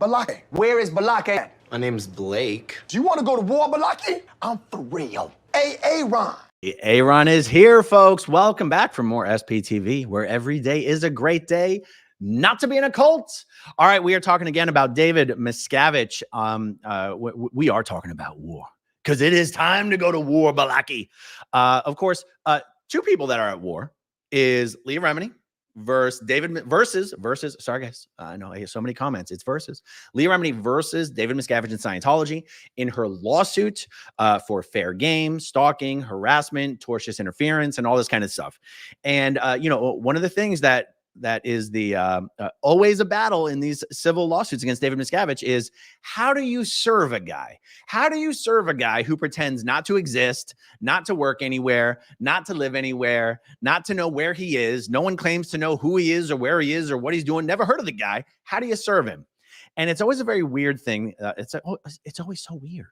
Balake. Where is Balake at? My name's Blake. Do you want to go to war, Balake? I'm for real. Aaron. Aaron is here, folks. Welcome back for more SPTV, where every day is a great day not to be in a cult. All right, we are talking again about David Miscavige. We are talking about war because it is time to go to war, Balaki. Of course, two people that are at war is Leah Remini versus sorry guys, I know I hear so many comments. It's versus Leah Remini versus David Miscavige in Scientology in her lawsuit for fair game, stalking, harassment, tortious interference, and all this kind of stuff. And one of the things that is the always a battle in these civil lawsuits against David Miscavige is, how do you serve a guy? How do you serve a guy who pretends not to exist, not to work anywhere, not to live anywhere, not to know where he is? No one claims to know who he is or where he is or what he's doing. Never heard of the guy. How do you serve him? And it's always a very weird thing. It's always so weird,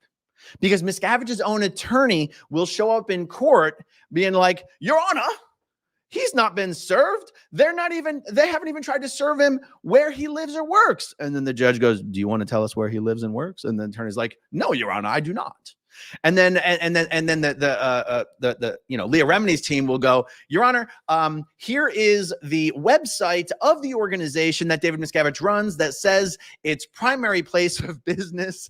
because Miscavige's own attorney will show up in court being like, Your Honor, he's not been served. They haven't even tried to serve him where he lives or works. And then the judge goes, do you want to tell us where he lives and works? And then the attorney's like, no, Your Honor, I do not. And then the Leah Remini's team will go, Your Honor, here is the website of the organization that David Miscavige runs that says its primary place of business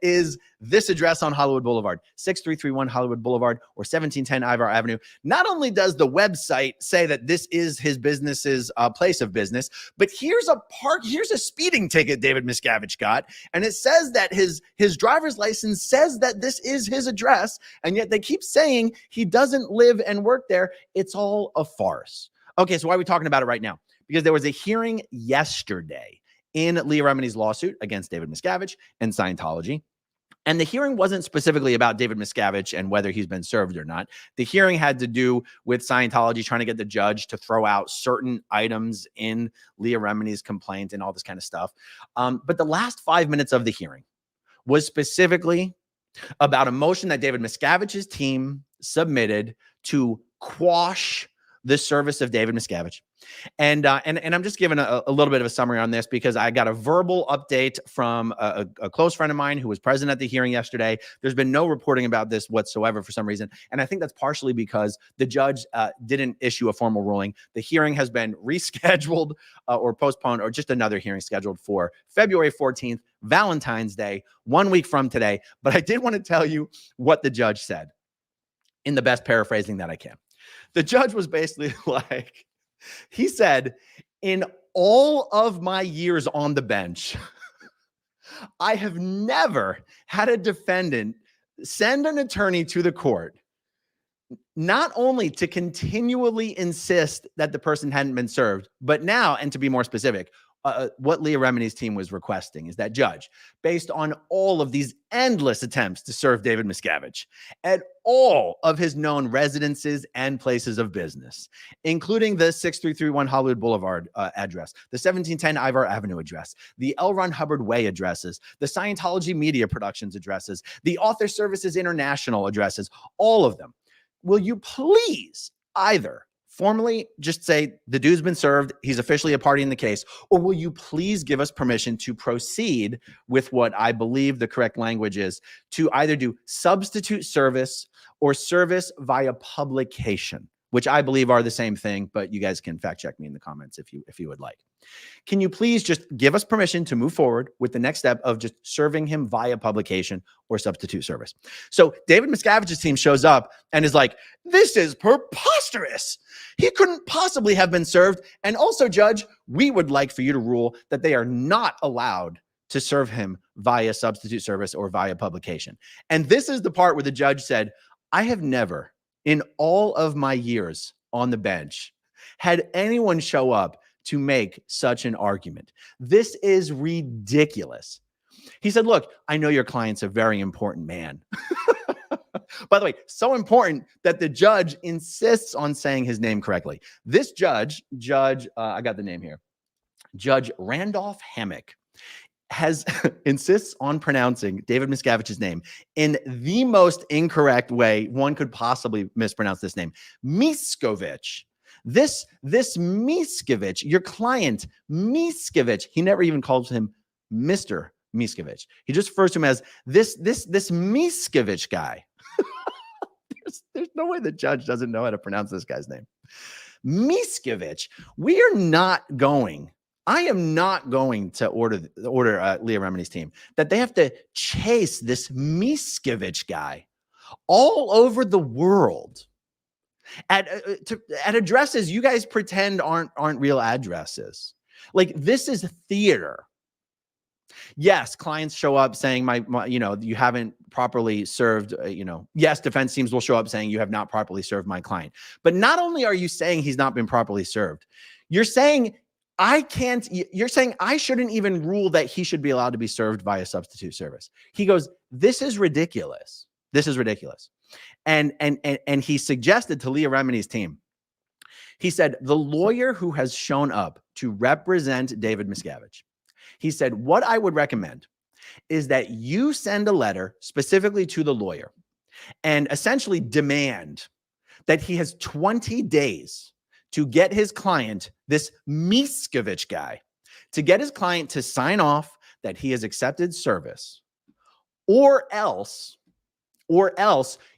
is this address on Hollywood Boulevard, 6331 Hollywood Boulevard, or 1710 Ivar Avenue. Not only does the website say that this is his business's place of business, but here's a speeding ticket David Miscavige got, and it says that his driver's license says that this is his address, and yet they keep saying he doesn't live and work there. It's all a farce. Okay, so why are we talking about it right now? Because there was a hearing yesterday in Leah Remini's lawsuit against David Miscavige and Scientology. And the hearing wasn't specifically about David Miscavige and whether he's been served or not. The hearing had to do with Scientology trying to get the judge to throw out certain items in Leah Remini's complaint and all this kind of stuff. But the last 5 minutes of the hearing was specifically about a motion that David Miscavige's team submitted to quash the service of David Miscavige. And I'm just giving a little bit of a summary on this because I got a verbal update from a close friend of mine who was present at the hearing yesterday. There's been no reporting about this whatsoever for some reason. And I think that's partially because the judge didn't issue a formal ruling. The hearing has been rescheduled or postponed, or just another hearing scheduled for February 14th, Valentine's Day, 1 week from today. But I did want to tell you what the judge said in the best paraphrasing that I can. The judge was basically like, he said, in all of my years on the bench, I have never had a defendant send an attorney to the court, not only to continually insist that the person hadn't been served, but now, and to be more specific, what Leah Remini's team was requesting is that judge, based on all of these endless attempts to serve David Miscavige at all of his known residences and places of business, including the 6331 Hollywood Boulevard address, the 1710 Ivar Avenue address, the L. Ron Hubbard Way addresses, the Scientology Media Productions addresses, the Author Services International addresses, all of them. Will you please either formally just say the dude's been served, he's officially a party in the case, or will you please give us permission to proceed with what I believe the correct language is, to either do substitute service or service via publication, which I believe are the same thing, but you guys can fact check me in the comments if you would like. Can you please just give us permission to move forward with the next step of just serving him via publication or substitute service? So David Miscavige's team shows up and is like, this is preposterous. He couldn't possibly have been served. And also, judge, we would like for you to rule that they are not allowed to serve him via substitute service or via publication. And this is the part where the judge said, I have never in all of my years on the bench had anyone show up to make such an argument. This is ridiculous. He said, look, I know your client's a very important man. By the way, so important that the judge insists on saying his name correctly. This judge, I got the name here, Judge Randolph Hammock, insists on pronouncing David Miscavige's name in the most incorrect way one could possibly mispronounce this name. MISCAVIGE. This Miscavige, your client, Miscavige, he never even calls him Mr. MISCAVIGE. He just refers to him as this MISCAVIGE guy. There's no way the judge doesn't know how to pronounce this guy's name. MISCAVIGE. I am not going to order Leah Remini's team that they have to chase this MISCAVIGE guy all over the world at addresses you guys pretend aren't real addresses. Like, this is theater. Yes, clients show up saying you haven't properly served, yes, defense teams will show up saying you have not properly served my client. But not only are you saying he's not been properly served, you're saying I shouldn't even rule that he should be allowed to be served via substitute service. He goes, this is ridiculous. This is ridiculous. And he suggested to Leah Remini's team, he said, the lawyer who has shown up to represent David MISCAVIGE, he said, what I would recommend is that you send a letter specifically to the lawyer and essentially demand that he has 20 days to get his client, this MISCAVIGE guy, to get his client to sign off that he has accepted service, or else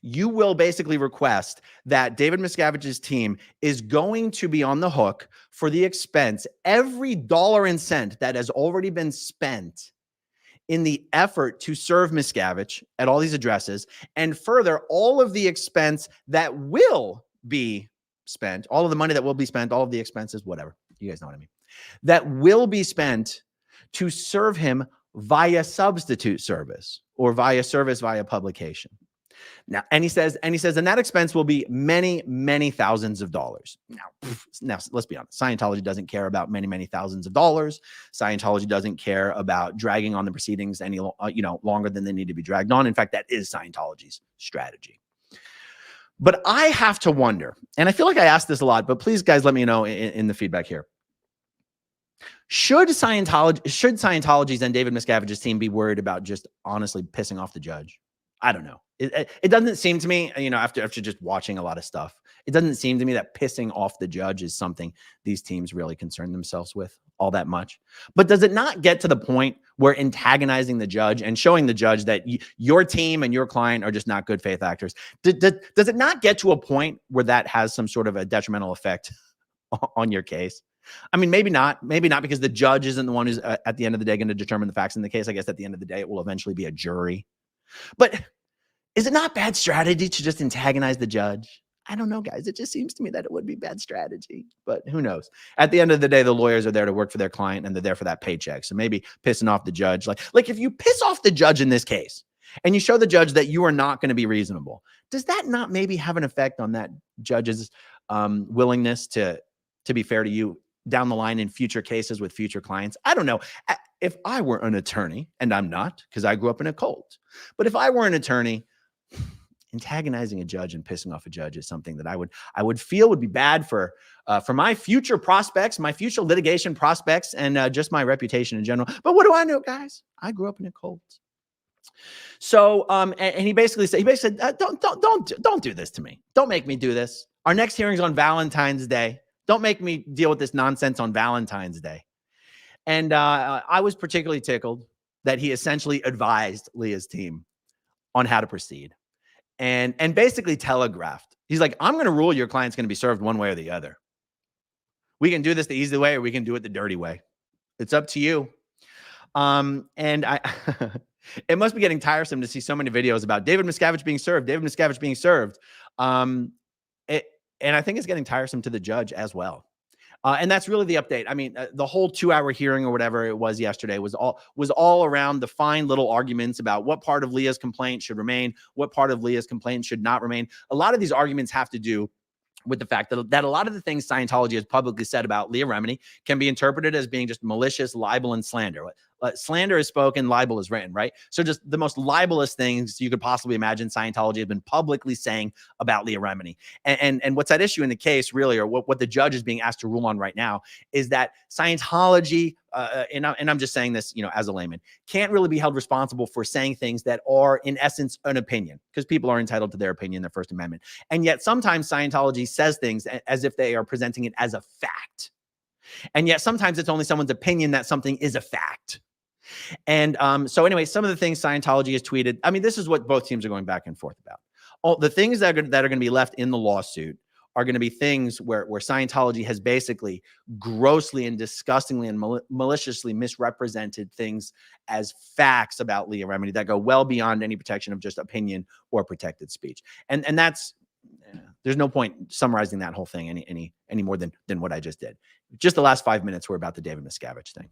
you will basically request that David MISCAVIGE's team is going to be on the hook for the expense, every dollar and cent that has already been spent in the effort to serve MISCAVIGE at all these addresses, and further, all of the expense that will be spent, all of the money that will be spent, all of the expenses, whatever, you guys know what I mean, that will be spent to serve him via substitute service or via service via publication. Now, and he says, and that expense will be many, many thousands of dollars. Now, let's be honest. Scientology doesn't care about many, many thousands of dollars. Scientology doesn't care about dragging on the proceedings any, longer than they need to be dragged on. In fact, that is Scientology's strategy. But I have to wonder, and I feel like I asked this a lot, but please, guys, let me know in the feedback here. Should Scientology's and David MISCAVIGE's team be worried about just honestly pissing off the judge? I don't know. It doesn't seem to me, after just watching a lot of stuff, it doesn't seem to me that pissing off the judge is something these teams really concern themselves with all that much. But does it not get to the point where antagonizing the judge and showing the judge that your team and your client are just not good faith actors, does it not get to a point where that has some sort of a detrimental effect on your case? I mean, maybe not because the judge isn't the one who's at the end of the day going to determine the facts in the case. I guess at the end of the day, it will eventually be a jury. But is it not bad strategy to just antagonize the judge? I don't know, guys. It just seems to me that it would be bad strategy, but who knows? At the end of the day, the lawyers are there to work for their client and they're there for that paycheck. So maybe pissing off the judge, like if you piss off the judge in this case and you show the judge that you are not going to be reasonable, does that not maybe have an effect on that judge's willingness to be fair to you down the line in future cases with future clients? I don't know. If I were an attorney, and I'm not because I grew up in a cult, but if I were an attorney, antagonizing a judge and pissing off a judge is something that I would feel would be bad for my future prospects, my future litigation prospects, and just my reputation in general. But what do I know, guys? I grew up in a cult. So, and he basically said, don't do this to me. Don't make me do this. Our next hearing's on Valentine's Day. Don't make me deal with this nonsense on Valentine's Day. And I was particularly tickled that he essentially advised Leah's team on how to proceed and basically telegraphed. He's like, I'm going to rule your client's going to be served one way or the other. We can do this the easy way or we can do it the dirty way. It's up to you. And it must be getting tiresome to see so many videos about David MISCAVIGE being served, David MISCAVIGE being served. And I think it's getting tiresome to the judge as well. And that's really the update. I mean, the whole 2-hour hearing or whatever it was yesterday was all around the fine little arguments about what part of Leah's complaint should remain, what part of Leah's complaint should not remain. A lot of these arguments have to do with the fact that a lot of the things Scientology has publicly said about Leah Remini can be interpreted as being just malicious, libel, and slander. Slander is spoken, libel is written, right? So just the most libelous things you could possibly imagine Scientology has been publicly saying about Leah Remini. And what's at issue in the case really, or what the judge is being asked to rule on right now, is that Scientology, and I'm just saying this, as a layman, can't really be held responsible for saying things that are in essence an opinion, because people are entitled to their opinion, their First Amendment. And yet sometimes Scientology says things as if they are presenting it as a fact. And yet sometimes it's only someone's opinion that something is a fact. And so anyway, some of the things Scientology has tweeted, I mean, this is what both teams are going back and forth about. All the things that are going to be left in the lawsuit are going to be things where Scientology has basically grossly and disgustingly and maliciously misrepresented things as facts about Leah Remini that go well beyond any protection of just opinion or protected speech. And that's, there's no point summarizing that whole thing any more than what I just did. Just the last 5 minutes were about the David Miscavige thing.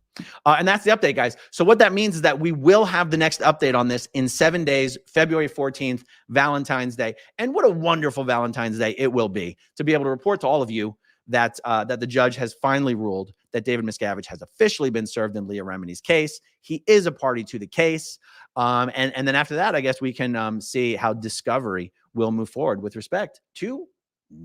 And that's the update, guys. So what that means is that we will have the next update on this in 7 days, February 14th, Valentine's Day. And what a wonderful Valentine's Day it will be to be able to report to all of you that that the judge has finally ruled that David Miscavige has officially been served in Leah Remini's case. He is a party to the case. And then after that, I guess we can see how discovery will move forward with respect to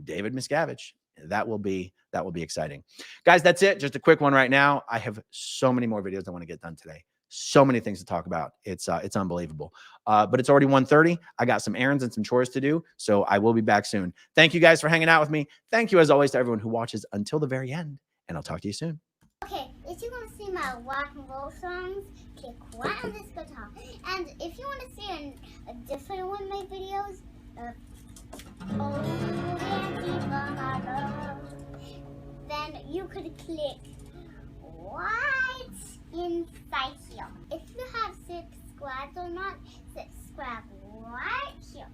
David Miscavige. That will be exciting. Guys, that's it. Just a quick one right now. I have so many more videos I want to get done today. So many things to talk about. It's unbelievable. But it's already 1:30. I got some errands and some chores to do, so I will be back soon. Thank you guys for hanging out with me. Thank you as always to everyone who watches until the very end, and I'll talk to you soon. Okay, if you want to see my rock and roll songs, click right on this guitar. And if you want to see a different one of my videos, then you could click right inside here. If you have subscribed or not, subscribe right here.